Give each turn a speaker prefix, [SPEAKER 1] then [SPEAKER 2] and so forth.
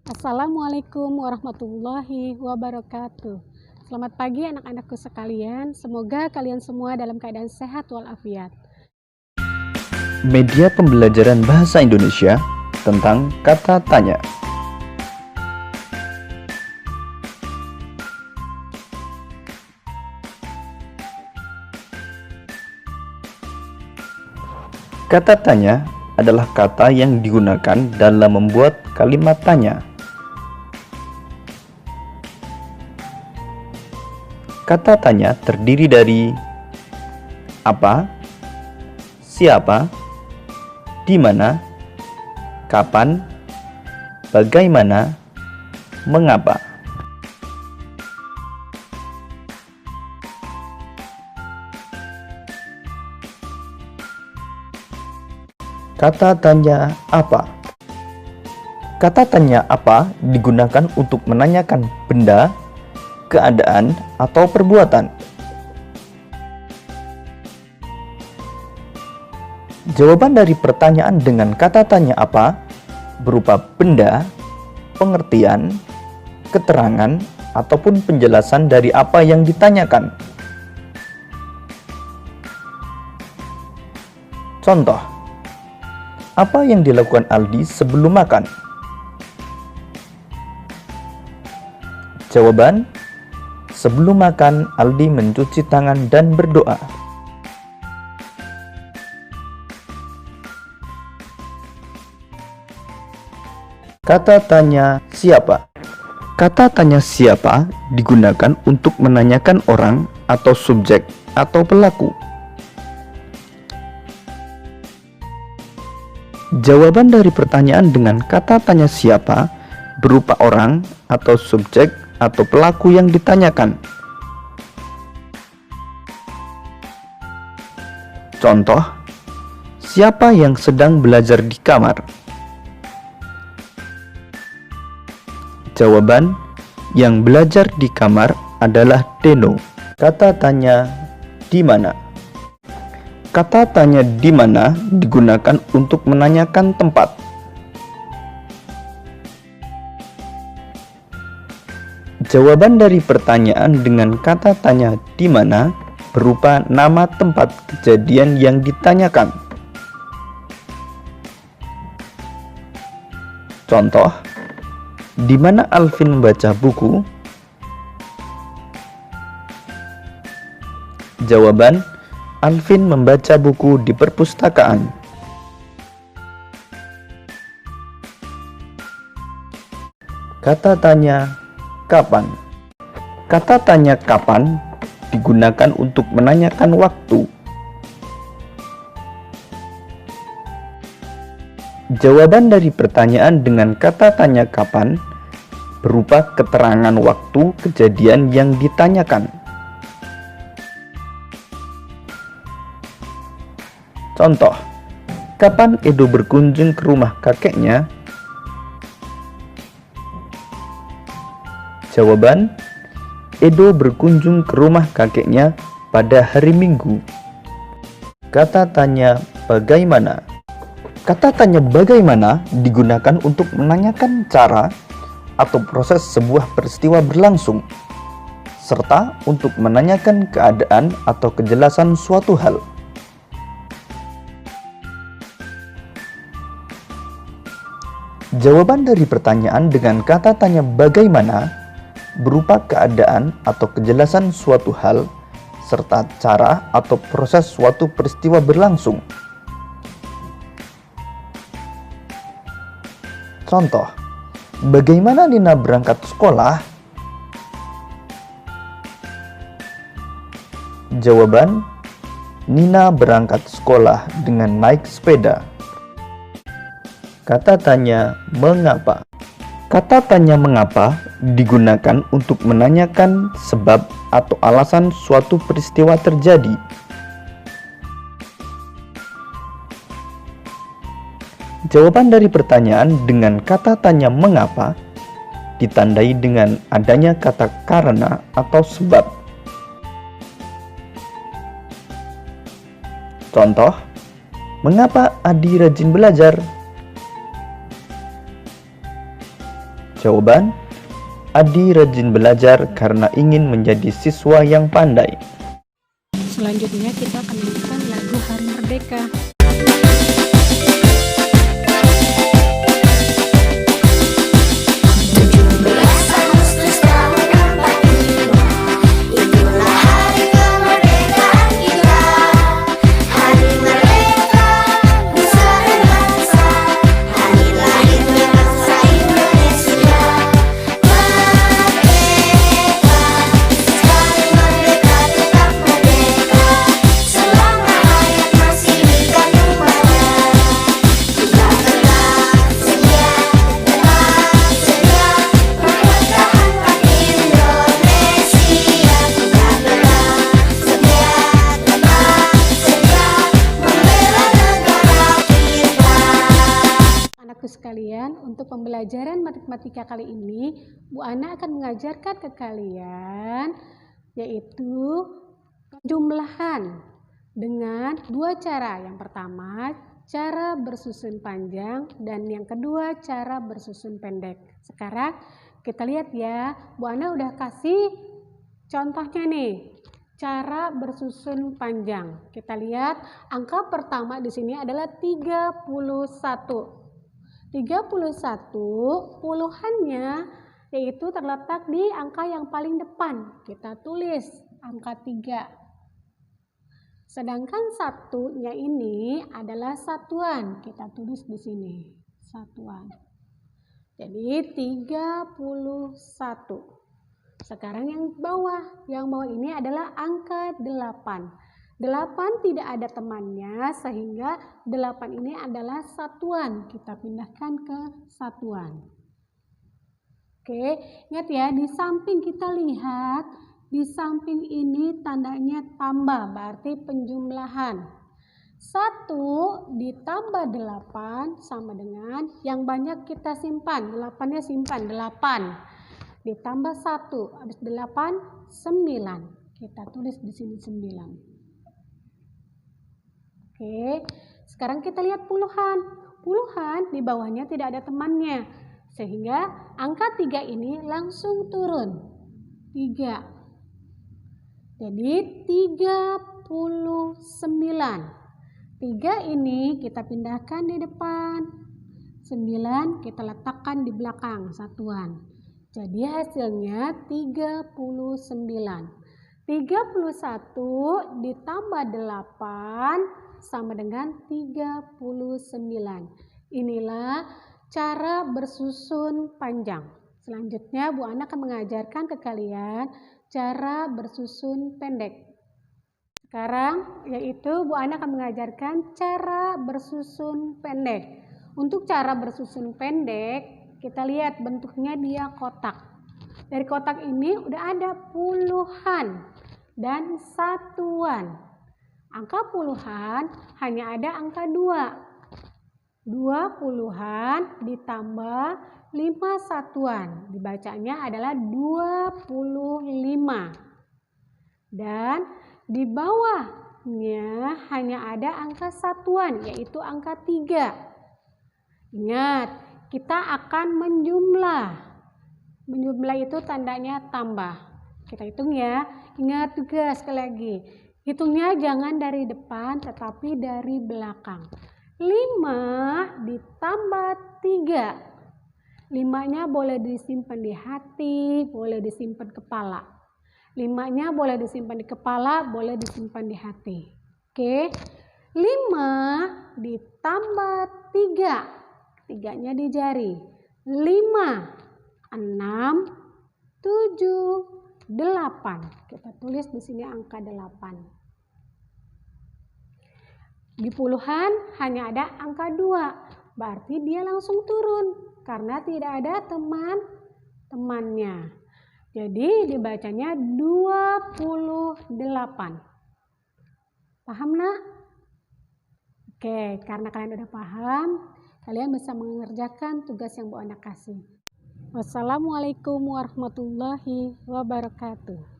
[SPEAKER 1] Assalamualaikum warahmatullahi wabarakatuh. Selamat pagi anak-anakku sekalian. Semoga kalian semua dalam keadaan sehat walafiat.
[SPEAKER 2] Media pembelajaran bahasa Indonesia tentang kata tanya. Kata tanya adalah kata yang digunakan dalam membuat kalimat tanya. Kata tanya terdiri dari apa, siapa, di mana, kapan, bagaimana, mengapa. Kata tanya apa? Kata tanya apa digunakan untuk menanyakan benda, keadaan, atau perbuatan. Jawaban dari pertanyaan dengan kata tanya apa berupa benda, pengertian, keterangan, ataupun penjelasan dari apa yang ditanyakan. Contoh, apa yang dilakukan Aldi sebelum makan? Jawaban, sebelum makan Aldi mencuci tangan dan berdoa. Kata tanya siapa? Kata tanya siapa digunakan untuk menanyakan orang atau subjek atau pelaku. Jawaban dari pertanyaan dengan kata tanya siapa berupa orang atau subjek atau pelaku yang ditanyakan. Contoh, siapa yang sedang belajar di kamar? Jawaban, yang belajar di kamar adalah Deno. Kata tanya di mana? Kata tanya di mana digunakan untuk menanyakan tempat. Jawaban dari pertanyaan dengan kata tanya di mana berupa nama tempat kejadian yang ditanyakan. Contoh, di mana Alvin membaca buku? Jawaban, Alvin membaca buku di perpustakaan. Kata tanya kapan? Kata tanya kapan digunakan untuk menanyakan waktu. Jawaban dari pertanyaan dengan kata tanya kapan berupa keterangan waktu kejadian yang ditanyakan. Contoh, kapan Edo berkunjung ke rumah kakeknya? Jawaban, Edo berkunjung ke rumah kakeknya pada hari Minggu. Kata tanya bagaimana? Kata tanya bagaimana digunakan untuk menanyakan cara atau proses sebuah peristiwa berlangsung, serta untuk menanyakan keadaan atau kejelasan suatu hal. Jawaban dari pertanyaan dengan kata tanya bagaimana berupa keadaan atau kejelasan suatu hal serta cara atau proses suatu peristiwa berlangsung. Contoh, bagaimana Nina berangkat sekolah? Jawaban, Nina berangkat sekolah dengan naik sepeda. Kata tanya mengapa? Kata tanya mengapa digunakan untuk menanyakan sebab atau alasan suatu peristiwa terjadi. Jawaban dari pertanyaan dengan kata tanya mengapa ditandai dengan adanya kata karena atau sebab. Contoh, mengapa Adi rajin belajar? jawaban. Adi rajin belajar karena ingin menjadi siswa yang pandai.
[SPEAKER 1] Selanjutnya kita akan menyanyikan lagu Hari Merdeka. 'Anakku sekalian, untuk pembelajaran matematika kali ini, Bu Ana akan mengajarkan ke kalian yaitu penjumlahan dengan dua cara. Yang pertama, cara bersusun panjang dan yang kedua, cara bersusun pendek. Sekarang kita lihat ya, Bu Ana udah kasih contohnya nih. Cara bersusun panjang. Kita lihat angka pertama di sini adalah 31. 31 puluhannya yaitu terletak di angka yang paling depan. Kita tulis angka 3. Sedangkan satunya ini adalah satuan. Kita tulis di sini satuan. Jadi 31. Sekarang yang bawah ini adalah angka 8. 8 tidak ada temannya sehingga 8 ini adalah satuan. Kita pindahkan ke satuan. Oke, ingat ya, di samping kita lihat, di samping ini tandanya tambah, berarti penjumlahan. 1 ditambah 8 sama dengan yang banyak kita simpan. 8-nya simpan, 8. Ditambah 1, habis 8, 9. Kita tulis di sini 9. Oke, sekarang kita lihat puluhan. Puluhan di bawahnya tidak ada temannya. Sehingga angka 3 ini langsung turun. 3. Jadi 39. 3 ini kita pindahkan di depan. 9 kita letakkan di belakang satuan. Jadi hasilnya 39. 31 ditambah 8 sama dengan 39. Inilah cara bersusun panjang. Selanjutnya Bu Ana akan mengajarkan ke kalian cara bersusun pendek. Sekarang yaitu Bu Ana akan mengajarkan cara bersusun pendek. Untuk cara bersusun pendek, kita lihat bentuknya dia kotak. Dari kotak ini udah ada puluhan dan satuan. Angka puluhan hanya ada angka 2. 2 puluhan ditambah 5 satuan. Dibacanya adalah 25. Dan di bawahnya hanya ada angka satuan, yaitu angka 3. Ingat, kita akan menjumlah. Menjumlah itu tandanya tambah. Kita hitung ya. Ingat juga sekali lagi. Hitungnya jangan dari depan tetapi dari belakang. 5 ditambah 3. 5-nya boleh disimpan di hati, boleh disimpan kepala. 5-nya boleh disimpan di kepala, boleh disimpan di hati. Oke. 5 ditambah 3. 3-nya di jari. 5, 6, 7, 8. Kita tulis di sini angka 8. Di puluhan hanya ada angka 2. Berarti dia langsung turun karena tidak ada teman-temannya. Jadi dibacanya 28. Paham nak? Oke, karena kalian udah paham, kalian bisa mengerjakan tugas yang Bu Ana kasih. Wassalamualaikum warahmatullahi wabarakatuh.